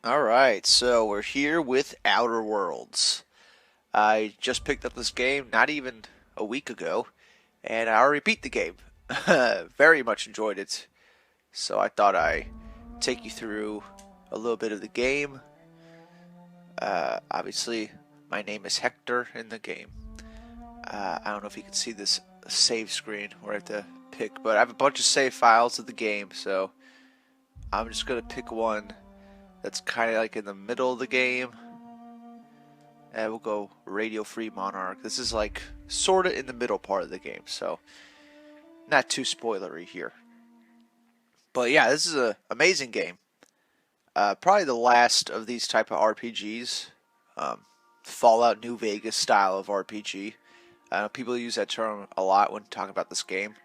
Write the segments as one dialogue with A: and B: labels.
A: Alright, so we're here with Outer Worlds. I just picked up this game not even a week ago, and I already beat the game. Very much enjoyed it. So I thought I'd take you through a little bit of the game. Obviously, my name is Hector in the game. I don't know if you can see this save screen where I have to pick, but I have a bunch of save files of the game, so I'm just going to pick one that's kind of like in the middle of the game. And we'll go Radio Free Monarch. This is like sort of in the middle part of the game, so not too spoilery here. But yeah, this is an amazing game. Probably the last of these type of RPGs. Fallout New Vegas style of RPG. People use that term a lot when talking about this game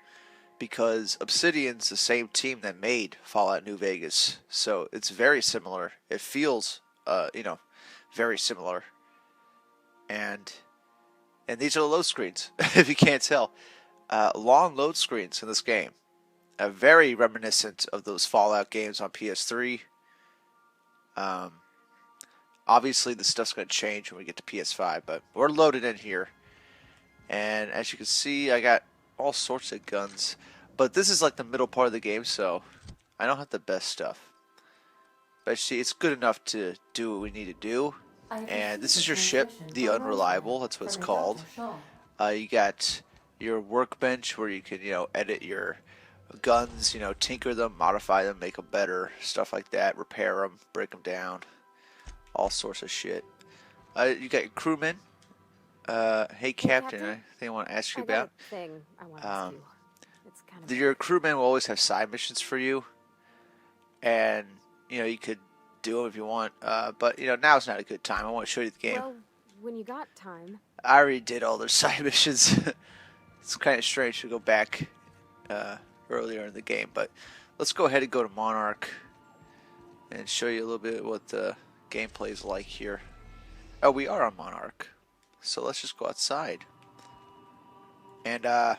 A: because Obsidian's the same team that made Fallout New Vegas, so it's very similar. It feels, very similar. And these are the load screens, if you can't tell. Long load screens in this game. Very reminiscent of those Fallout games on PS3. Um, Obviously, the stuff's going to change when we get to PS5, but we're loaded in here. And as you can see, I got all sorts of guns. But this is like the middle part of the game, so I don't have the best stuff. But see, it's good enough to do what we need to do. And this is your ship, the Unreliable. That's what it's called. You got your workbench where you can, edit your guns, tinker them, modify them, make them better, stuff like that, repair them, break them down, all sorts of shit. You got your crewmen. Hey, Captain, I think I want to ask you about.
B: Thing I want to ask you. It's kind of
A: Your crewmen will always have side missions for you, and you could do them if you want. But now's not a good time. I want to show you the game.
B: well, when you got time.
A: I already did all their side missions. It's kind of strange to go back earlier in the game, but let's go ahead and go to Monarch and show you a little bit what the gameplay is like here. Oh, we are on Monarch, so let's just go outside. And if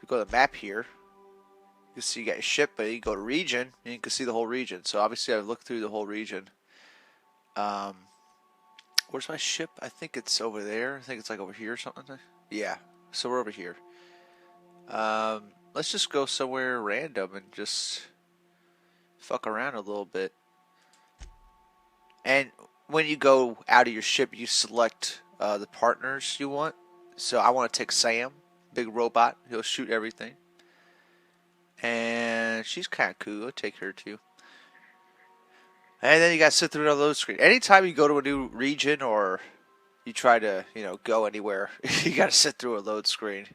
A: you go to the map here, you can see you got your ship, but you go to region, and you can see the whole region. So obviously I've looked through the whole region. Where's my ship? I think it's over there. I think it's like over here or something. Yeah, so we're over here. Let's just go somewhere random and just fuck around a little bit. And when you go out of your ship, you select the partners you want. So I want to take Sam, big robot. He'll shoot everything. And she's kind of cool. I'll take her too. And then you got to sit through a load screen. Anytime you go to a new region or you try to, go anywhere, you got to sit through a load screen.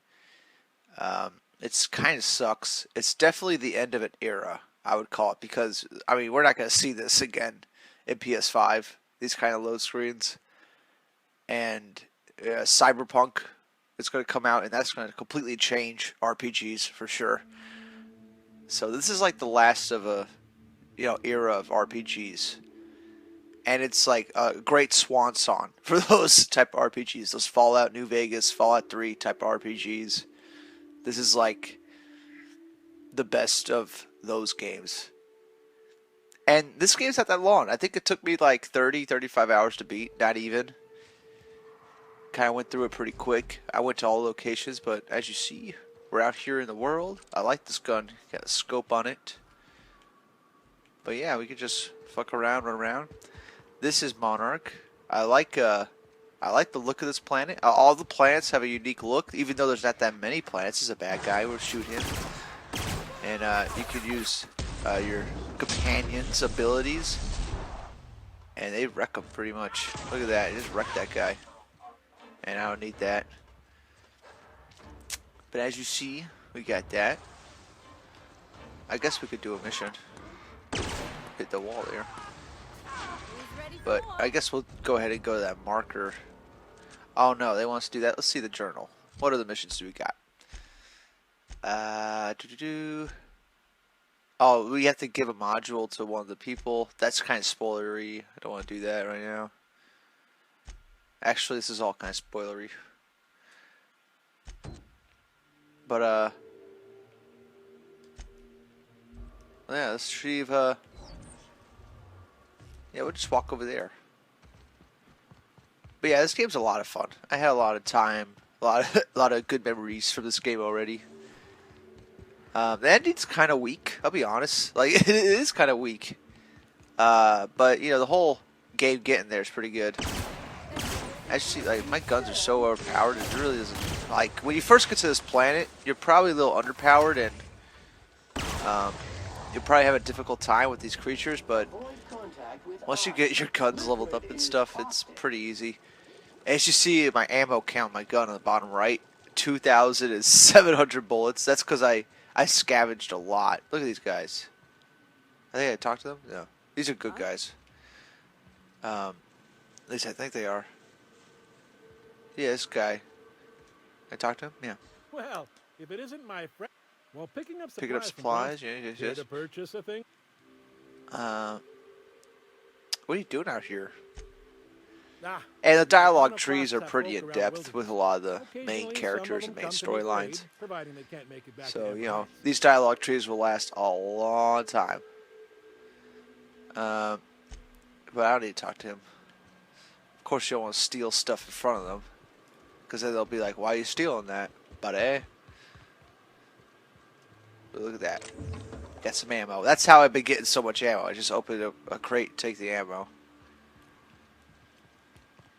A: It's kind of sucks. It's definitely the end of an era, I would call it, because we're not going to see this again in PS5. These kind of load screens, and Cyberpunk is going to come out, and that's going to completely change RPGs for sure. So this is like the last of a era of RPGs. And it's like a great swan song for those type of RPGs. Those Fallout New Vegas, Fallout 3 type of RPGs. This is like the best of those games. And this game's not that long. I think it took me like 30, 35 hours to beat. Not even. Kind of went through it pretty quick. I went to all locations, but as you see, we're out here in the world. I like this gun. Got a scope on it. But yeah, we could just fuck around, run around. This is Monarch. I like the look of this planet. All the planets have a unique look, even though there's not that many planets. This is a bad guy. We'll shoot him. And you can use your companion's abilities. And they wreck them pretty much. Look at that. They just wrecked that guy. And I don't need that. But as you see, we got that. I guess we could do a mission. Hit the wall there. But I guess we'll go ahead and go to that marker. Oh no, they want us to do that. Let's see the journal. What other missions do we got? Oh, we have to give a module to one of the people. That's kind of spoilery. I don't want to do that right now. Actually, this is all kind of spoilery. But yeah, let's retrieve Yeah, we'll just walk over there. But yeah, this game's a lot of fun. I had a lot of time, a lot of good memories from this game already. The ending's kind of weak, I'll be honest. Like, it is kind of weak. But, you know, the whole game getting there is pretty good. Actually, like, my guns are so overpowered, it really doesn't... Like, when you first get to this planet, you're probably a little underpowered, and you'll probably have a difficult time with these creatures, but once you get your guns leveled up and stuff, it's pretty easy. As you see my ammo count, my gun on the bottom right, 2,700 bullets. That's because I scavenged a lot. Look at these guys. I think I talked to them? No. These are good guys. At least I think they are. Yeah, this guy. I talked to him? Yeah.
C: Well, if it isn't my friend... Well, picking up
A: supplies, yes.
C: To purchase a thing?
A: What are you doing out here?
C: Ah,
A: And the dialogue trees are pretty in depth with a lot of the main characters and main storylines. So, you know, these dialogue trees will last a long time. But I don't need to talk to him. Of course, you don't want to steal stuff in front of them. Because then they'll be like, why are you stealing that, buddy? But look at that. Got some ammo. That's how I've been getting so much ammo. I just opened a crate and take the ammo.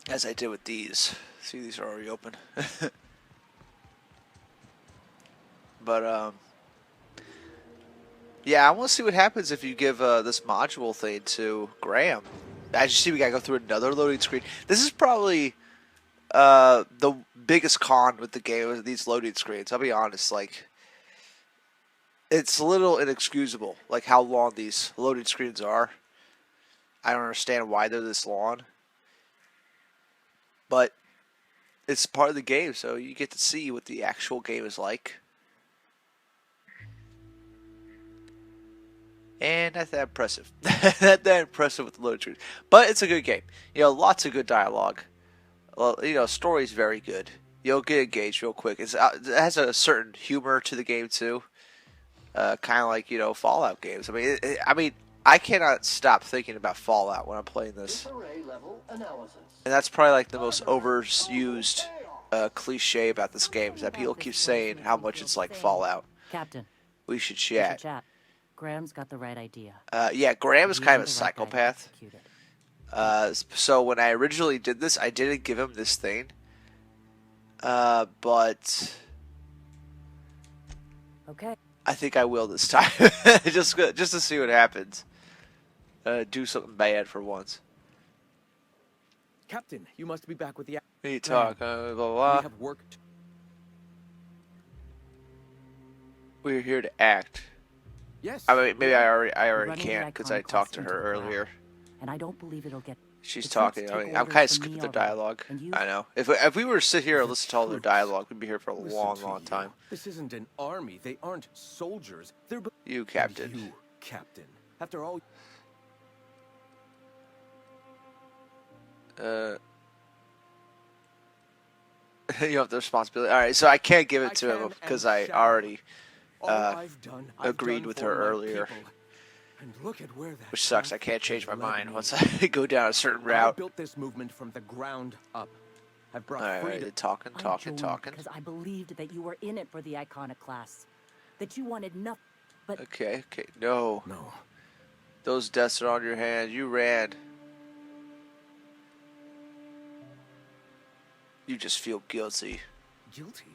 A: As I did with these. See, these are already open. But, yeah, I want to see what happens if you give this module thing to Graham. As you see, we gotta go through another loading screen. This is probably the biggest con with the game, with these loading screens. I'll be honest, like, it's a little inexcusable, like how long these loading screens are. I don't understand why they're this long. But it's part of the game, so you get to see what the actual game is like. And that's that impressive. That impressive with the load screens. But it's a good game. You know, lots of good dialogue. Well, you know, story's very good. You'll get engaged real quick. It has a certain humor to the game too. Kind of like, you know, Fallout games. I mean, I cannot stop thinking about Fallout when I'm playing this. And that's probably like the most overused cliche about this game, is that people keep saying how much it's like Fallout.
D: Captain,
A: we should chat.
D: Graham's got the right idea.
A: Yeah, Graham is kind of a psychopath. So when I originally did this, I didn't give him this thing. But
D: okay,
A: I think I will this time. just to see what happens. Do something bad for once.
E: Captain, you must be back with the...
A: We talk, blah, blah, blah.
E: We have worked.
A: We're here to act.
E: Yes.
A: I mean, maybe I already can't because I talked to her earlier.
D: And I don't believe it'll get...
A: She's talking. I mean, I'm kind of skipping their dialogue. I know. If we were to sit here and listen to all their dialogue, we'd be here for a long time.
E: This isn't an army. They aren't soldiers. They're...
A: You, Captain.
E: You, Captain. After all...
A: You have the responsibility. Alright, so I can't give it to him because I already agreed with her earlier.
E: And look at where that
A: which sucks, I can't change my mind once I go down a certain route.
E: I built this movement from the ground up. I've brought
A: Alright, talking.
D: Because I believed that you were in it for the iconoclasts. That you wanted nothing but...
A: Okay, no.
E: No.
A: Those deaths are on your hands. You ran. You just feel guilty.
E: Guilty?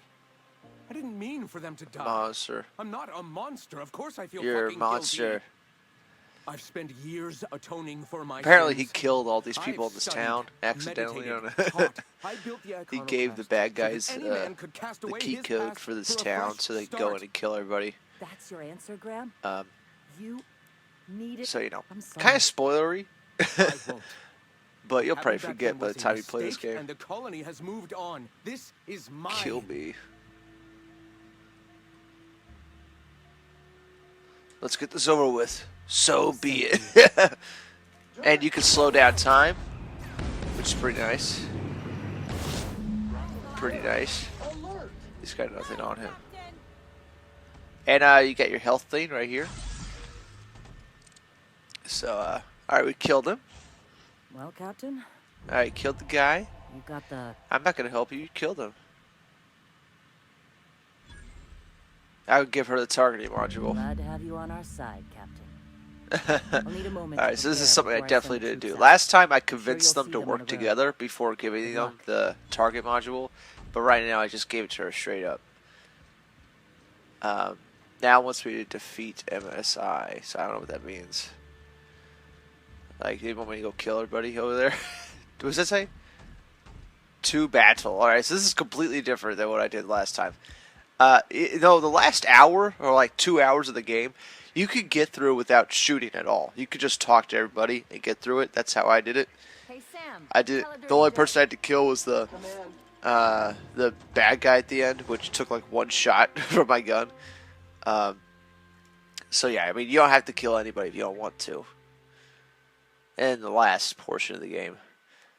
E: I didn't mean for them to die.
A: Monster.
E: I'm not a monster. Of course I feel
A: You're
E: fucking
A: a monster.
E: guilty. I've spent years atoning for my
A: Apparently
E: sins.
A: he killed all these people in this town accidentally. He gave the bad guys the key code for this town so they could go in and kill everybody.
D: That's your answer, Graham? You need it.
A: So, you know, kind of spoilery. But you'll probably forget by the time you play this game.
E: And the colony has moved on. This is my...
A: Kill me. Let's get this over with. So be it. And you can slow down time, which is pretty nice. Pretty nice. He's got nothing on him. And you got your health thing right here. So, alright, we killed him.
D: Well, Captain,
A: Alright, killed the guy.
D: you got the...
A: I'm not gonna help you. You killed him. I would give her the targeting module.
D: Glad to have you on our side, Captain. I'll need a moment.
A: Alright, so this is something I definitely didn't do.
D: out.
A: Last time I convinced
D: you'll
A: them
D: see
A: to
D: them on
A: work
D: the road.
A: together before giving
D: Good
A: them
D: luck.
A: the target module, but right now I just gave it to her straight up. Now it wants me to defeat MSI, so I don't know what that means. Like, they want me to go kill everybody over there? What does that say? To battle. Alright, so this is completely different than what I did last time. The last hour, or like 2 hours of the game, you could get through without shooting at all. You could just talk to everybody and get through it. That's how I did it.
B: Hey, Sam.
A: I did. The only person I had to kill was the bad guy at the end, which took like one shot from my gun. So yeah, I mean, you don't have to kill anybody if you don't want to. In the last portion of the game.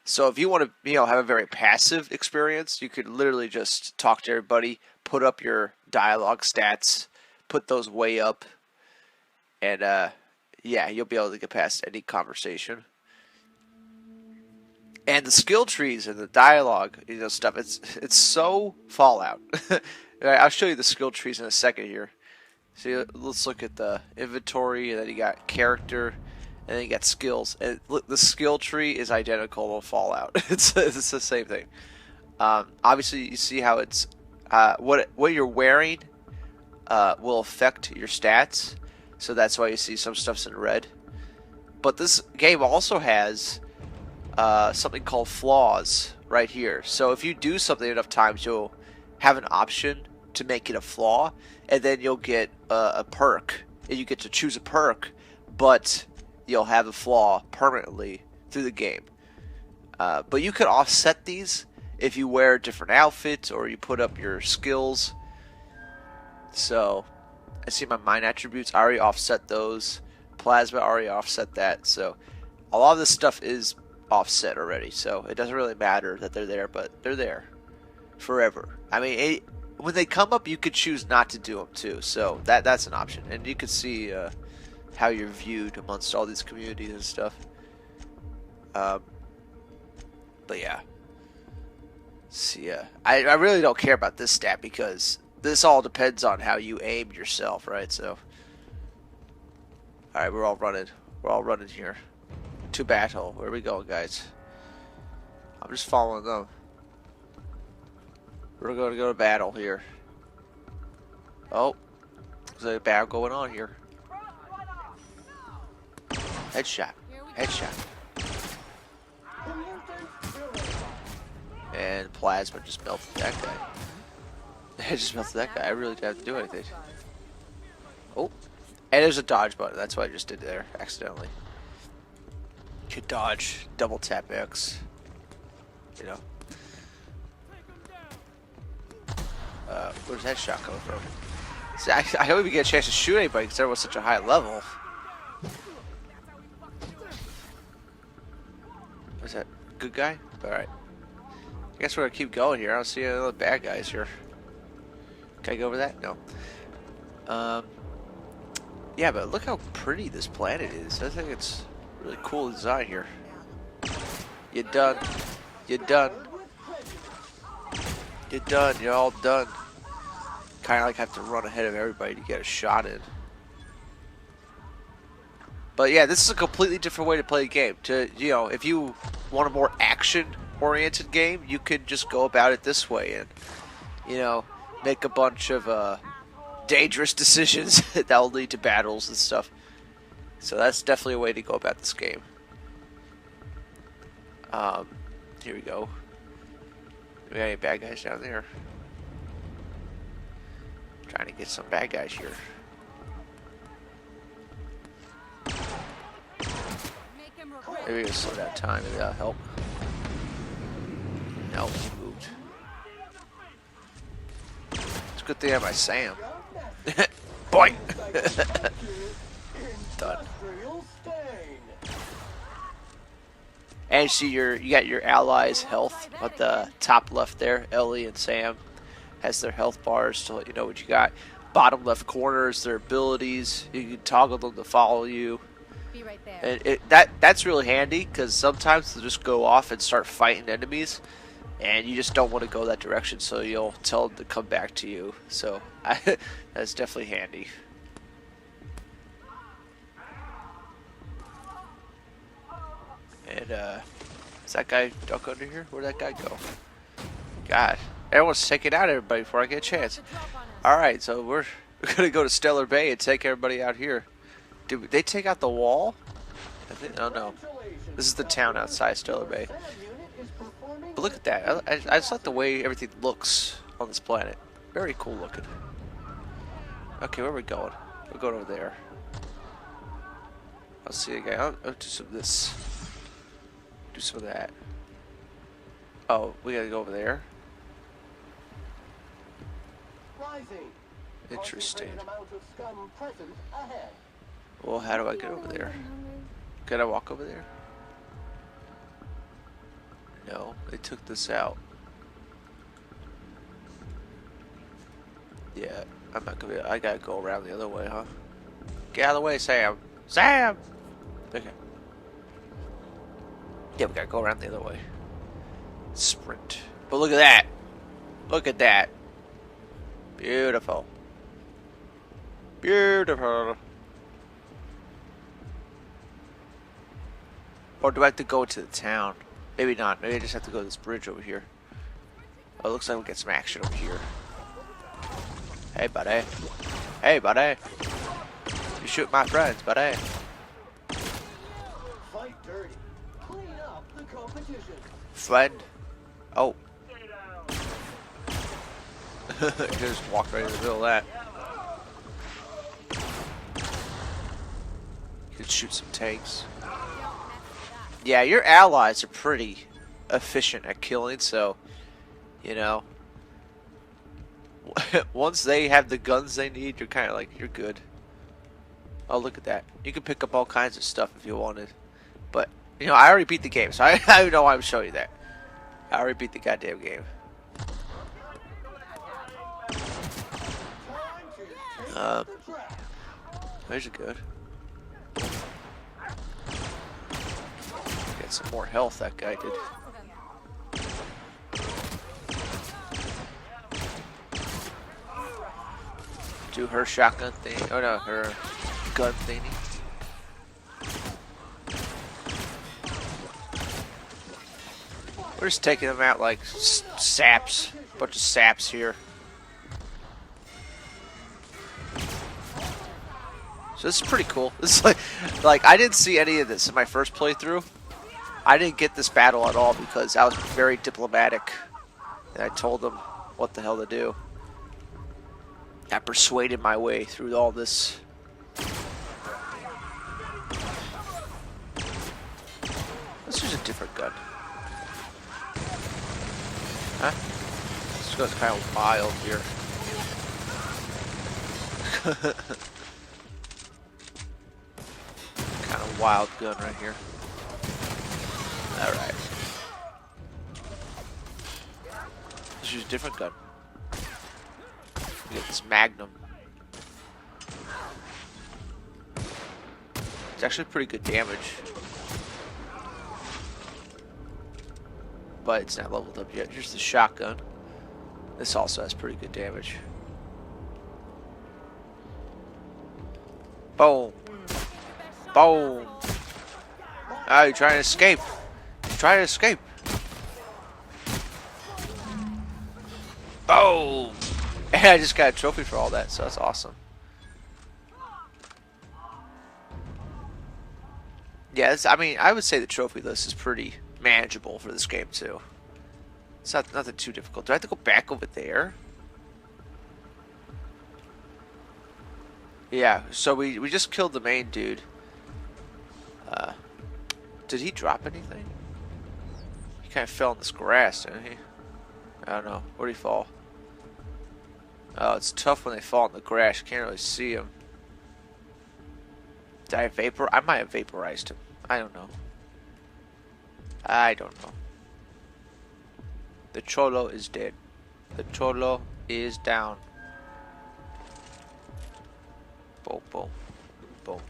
A: So if you want to, have a very passive experience, you could literally just talk to everybody, put up your dialogue stats, put those way up, and yeah, you'll be able to get past any conversation. And the skill trees and the dialogue, stuff, it's so Fallout. I'll show you the skill trees in a second here. So let's look at the inventory, and then you got character, and then you got skills. And look, the skill tree is identical to Fallout. It's the same thing. Obviously, you see how it's what you're wearing will affect your stats. So that's why you see some stuff's in red. But this game also has something called flaws right here. So if you do something enough times, you'll have an option to make it a flaw, and then you'll get a perk, and you get to choose a perk, but you'll have the flaw permanently through the game. But you could offset these if you wear different outfits or you put up your skills. So I see my mind attributes. I already offset those. Plasma already offset that. So a lot of this stuff is offset already. So it doesn't really matter that they're there, but they're there forever. I mean, when they come up, you could choose not to do them too. So that's an option, and you can see how you're viewed amongst all these communities and stuff. But yeah. See, I really don't care about this stat because this all depends on how you aim yourself, right? So, all right, we're all running. We're all running here to battle. Where are we going, guys? I'm just following them. We're going to go to battle here. Oh, there's a battle going on here. Headshot. Headshot. And Plasma just melted that guy. I just melted that guy. I really didn't have to do anything. Oh. And there's a dodge button. That's what I just did there, accidentally. You could dodge, double tap X. Where's that shot coming from? See, I hope we get a chance to shoot anybody because everyone's such a high level. Was that good guy? Alright. I guess we're gonna keep going here. I don't see any other bad guys here. Can I go over that? No. Yeah, but look how pretty this planet is. I think it's really cool design here. You're done. You're done. You're done. You're all done. Kind of like have to run ahead of everybody to get a shot in. But yeah, this is a completely different way to play a game. If you want a more action-oriented game, you could just go about it this way and, make a bunch of dangerous decisions that will lead to battles and stuff. So that's definitely a way to go about this game. Here we go. Do we got any bad guys down there? Trying to get some bad guys here. Maybe we can slow down time. Maybe that'll help. No, he moved. It's a good thing I have my Sam. Boing! Done. And see you got your allies' health at the top left there. Ellie and Sam has their health bars to let you know what you got. Bottom left corner is their abilities. You can toggle them to follow you.
B: Be right there.
A: And that's really handy because sometimes they'll just go off and start fighting enemies, and you just don't want to go that direction, so you'll tell them to come back to you. So that's definitely handy. And is that guy duck under here? Where'd that guy go? God, everyone's taking out everybody before I get a chance. All right, so we're gonna go to Stellar Bay and take everybody out here. Did they take out the wall? I think. Oh no, this is the town outside Stellar Bay. But look at that. I just like the way everything looks on this planet. Very cool looking. Okay, where are we going? We're going over there. I'll see a guy. I'll do some of this. Do some of that. Oh, we gotta go over there. Interesting. Well, how do I get over there? Can I walk over there? No, they took this out. Yeah, I'm not gonna be. I gotta go around the other way, huh? Get out of the way, Sam! Sam! Okay. Yeah, we gotta go around the other way. Sprint. But look at that! Look at that! Beautiful. Beautiful. Or do I have to go to the town? Maybe not. Maybe I just have to go to this bridge over here. Oh, it looks like we get some action over here. Hey, buddy. Hey, buddy. You shoot my friends, buddy.
F: Fight dirty. Clean up the competition.
A: Friend. Oh. Just walked right in the middle of that. You could shoot some tanks. Yeah, your allies are pretty efficient at killing, so, you know, once they have the guns they need, you're kind of like, you're good. Oh, look at that. You can pick up all kinds of stuff if you wanted. But, you know, I already beat the game, so I don't know why I'm showing you that. I already beat the goddamn game. There's a good. Get some more health, that guy did. Do her shotgun thing. Oh no, her gun thingy. We're just taking them out like saps. Bunch of saps here. So this is pretty cool. This is like I didn't see any of this in my first playthrough. I didn't get this battle at all because I was very diplomatic. And I told them what the hell to do. I persuaded my way through all this. This is a different gun. Huh? This goes kind of wild here. Kind of wild gun right here. Alright. Let's use a different gun. We get this Magnum. It's actually pretty good damage. But it's not leveled up yet. Here's the shotgun. This also has pretty good damage. Boom. Boom. Oh, you're trying to escape. You're trying to escape. Boom. And I just got a trophy for all that, so that's awesome. Yeah, I mean, I would say the trophy list is pretty manageable for this game too. It's nothing too difficult. Do I have to go back over there? Yeah, so we just killed the main dude. Did he drop anything? He kind of fell in this grass, didn't he? I don't know. Where'd he fall? Oh, it's tough when they fall in the grass. You can't really see him. Did I might have vaporized him. I don't know. I don't know. The Cholo is dead. The Cholo is down. Boom, boom, boom.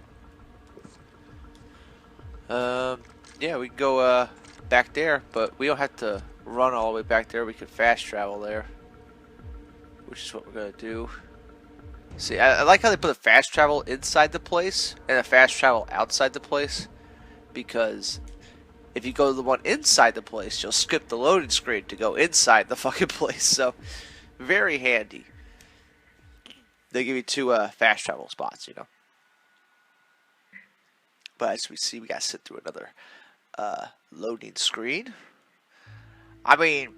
A: Yeah, we can go back there, but we don't have to run all the way back there. We can fast travel there, which is what we're gonna do. See, I like how they put a fast travel inside the place and a fast travel outside the place, because if you go to the one inside the place, you'll skip the loading screen to go inside the fucking place. So, very handy. They give you 2 fast travel spots, you know. But as we see, we gotta sit through another loading screen. I mean,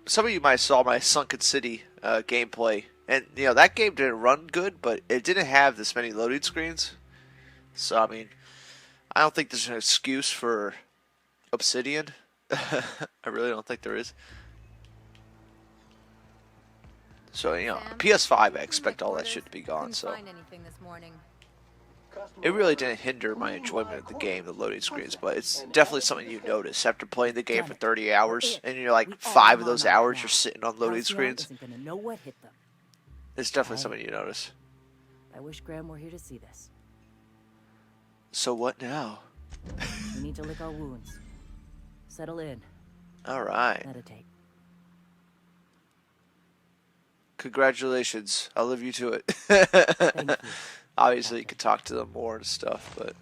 A: some of you might have saw my Sunken City gameplay, and you know that game didn't run good, but it didn't have this many loading screens. So I mean, I don't think there's an excuse for Obsidian. I really don't think there is. So you know, PS5, I expect all that shit to be gone. So it really didn't hinder my enjoyment of the game, the loading screens, but it's definitely something you notice after playing the game for 30 hours, and you're like 5 of those hours you're sitting on loading screens. It's definitely something you notice.
D: I wish Graham were here to see this.
A: So what now?
D: We need to lick our wounds. Settle in.
A: Alright.
D: Meditate.
A: Congratulations. I'll leave you to it.
D: Thank you.
A: Obviously, you could talk to them more and stuff, but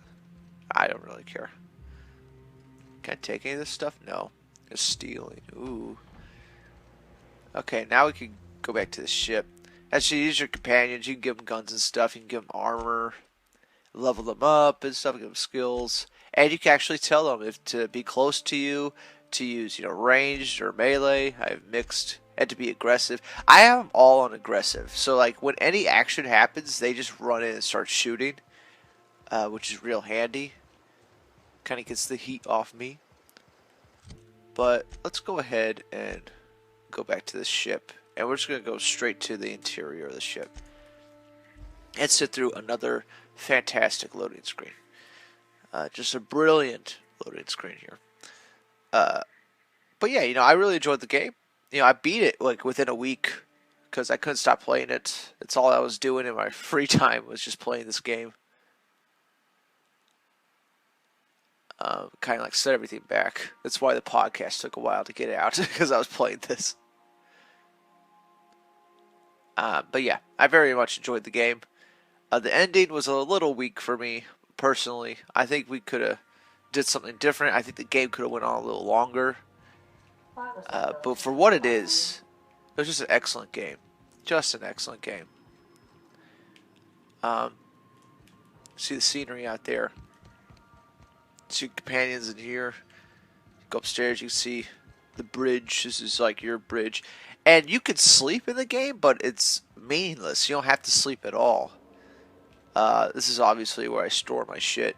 A: I don't really care. Can I take any of this stuff? No. It's stealing. Ooh. Okay, now we can go back to the ship. As you use your companions, you can give them guns and stuff. You can give them armor, level them up and stuff, give them skills. And you can actually tell them if to be close to you, to use, you know, ranged or melee. I have mixed. And to be aggressive. I have them all on aggressive. So, like, when any action happens, they just run in and start shooting. Which is real handy. Kind of gets the heat off me. But let's go ahead and go back to the ship. And we're just going to go straight to the interior of the ship. And sit through another fantastic loading screen. Just a brilliant loading screen here. But yeah, you know, I really enjoyed the game. You know, I beat it like within a week because I couldn't stop playing it. It's all I was doing in my free time was just playing this game. Kind of like set everything back. That's why the podcast took a while to get out because I was playing this. But yeah, I very much enjoyed the game. The ending was a little weak for me personally. I think we could have did something different. I think the game could have went on a little longer. But for what it is, it was just an excellent game. Just an excellent game. See the scenery out there. See companions in here. Go upstairs, you can see the bridge. This is like your bridge. And you could sleep in the game, but it's meaningless. You don't have to sleep at all. This is obviously where I store my shit.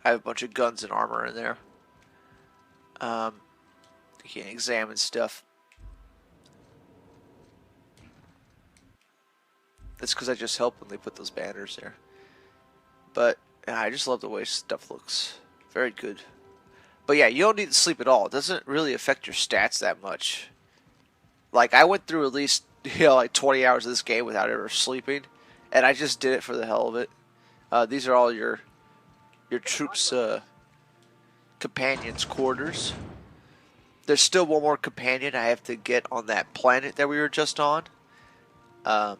A: I have a bunch of guns and armor in there. You can examine stuff. That's because I just helped when they put those banners there. But I just love the way stuff looks. Very good. But yeah, you don't need to sleep at all. It doesn't really affect your stats that much. Like, I went through at least, you know, like 20 hours of this game without ever sleeping. And I just did it for the hell of it. These are all your troops' companions' quarters. There's still one more companion I have to get on that planet that we were just on. I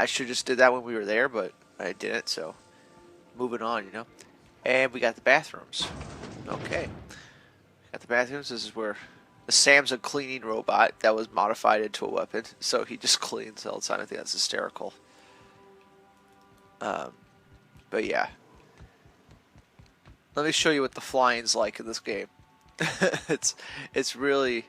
A: should just did that when we were there, but I didn't, so moving on, you know. And we got the bathrooms. Okay. Got the bathrooms. This is where Sam's a cleaning robot that was modified into a weapon, so he just cleans all the time. I think that's hysterical. But yeah. Let me show you what the flying's like in this game. It's really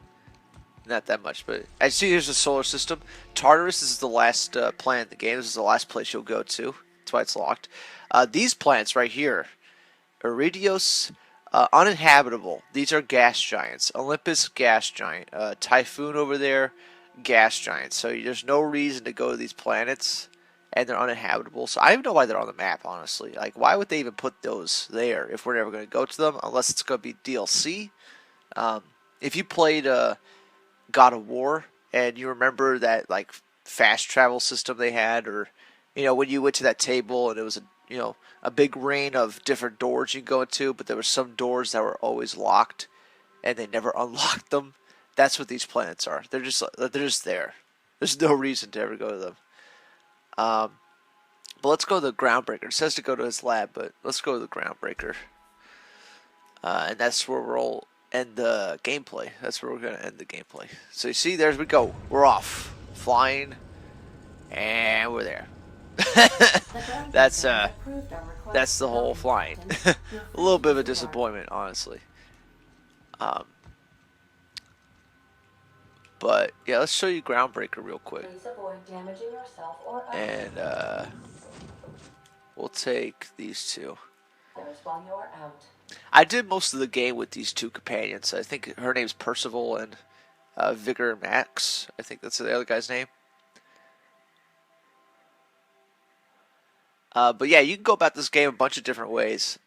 A: not that much, but I see here's the solar system. Tartarus is the last planet in the game. This is the last place you'll go to. That's why it's locked. These planets right here, Iridios, uninhabitable. These are gas giants. Olympus, gas giant. Typhoon over there, gas giant. So there's no reason to go to these planets, and they're uninhabitable. So I don't even know why they're on the map, honestly. Like, why would they even put those there if we're never going to go to them, unless it's going to be DLC? If you played God of War and you remember that like fast travel system they had, or you know when you went to that table and it was a big ring of different doors you go into, but there were some doors that were always locked, and they never unlocked them. That's what these planets are. They're just there. There's no reason to ever go to them. But let's go to the Groundbreaker. It says to go to his lab, but let's go to the Groundbreaker. And that's where we'll end the gameplay. That's where we're going to end the gameplay. So you see, there we go. We're off. Flying. And we're there. That's the whole flying. A little bit of a disappointment, honestly. But yeah, let's show you Groundbreaker real quick. And we'll take these two. I did most of the game with these two companions. I think her name's Percival and Vigor Max. I think that's the other guy's name. But yeah, you can go about this game a bunch of different ways.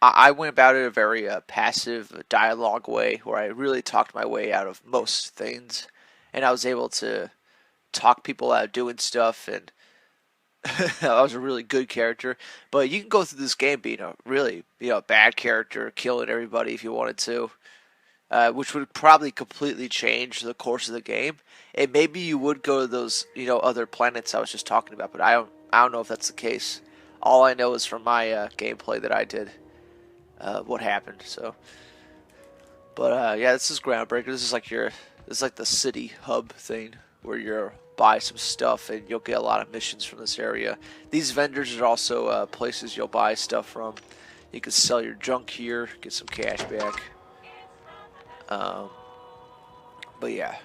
A: I went about it a very passive dialogue way, where I really talked my way out of most things, and I was able to talk people out of doing stuff, and I was a really good character. But you can go through this game being a really bad character, killing everybody if you wanted to, which would probably completely change the course of the game. And maybe you would go to those other planets I was just talking about, but I don't know if that's the case. All I know is from my gameplay that I did. What happened. So, but yeah, this is Groundbreaker. This is like the city hub thing where you're buy some stuff and you'll get a lot of missions from this area. These vendors are also places you'll buy stuff from. You can sell your junk here, get some cash back. But yeah,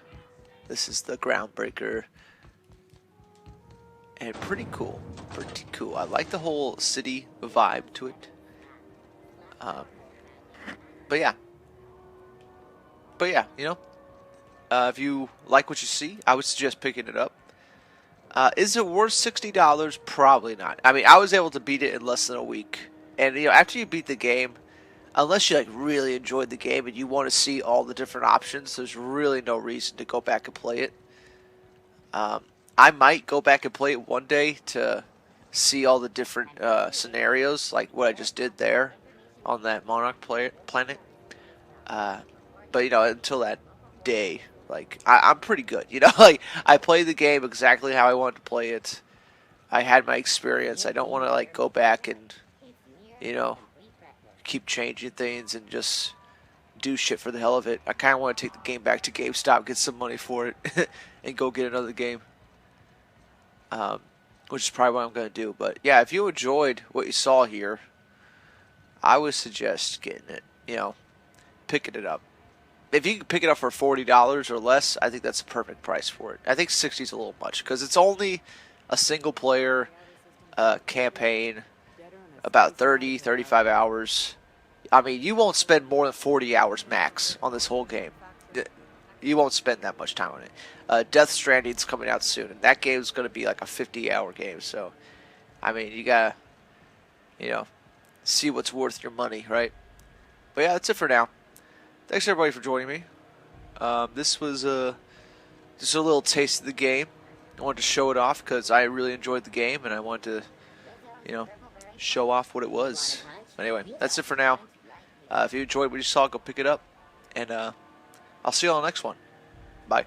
A: this is the Groundbreaker. And pretty cool. Pretty cool. I like the whole city vibe to it. But yeah, if you like what you see, I would suggest picking it up. Is it worth $60? Probably not. I mean, I was able to beat it in less than a week, and after you beat the game, unless you really enjoyed the game and you want to see all the different options, there's really no reason to go back and play it. I might go back and play it one day to see all the different scenarios, like what I just did there on that Monarch planet. But until that day, I'm pretty good. I played the game exactly how I wanted to play it. I had my experience. I don't want to go back and keep changing things and just do shit for the hell of it. I kind of want to take the game back to GameStop, get some money for it, and go get another game. Which is probably what I'm going to do. But yeah, if you enjoyed what you saw here, I would suggest getting it, picking it up. If you can pick it up for $40 or less, I think that's a perfect price for it. I think 60 is a little much because it's only a single player campaign, about 30-35 hours. I mean, you won't spend more than 40 hours max on this whole game. You won't spend that much time on it. Death Stranding's coming out soon, and that game's going to be like a 50-hour game. So, I mean, you got to, see what's worth your money, right? But yeah, that's it for now. Thanks everybody for joining me. This was just a little taste of the game. I wanted to show it off because I really enjoyed the game and I wanted to, show off what it was. Anyway, that's it for now. If you enjoyed what you saw, go pick it up, and I'll see you on the next one. Bye.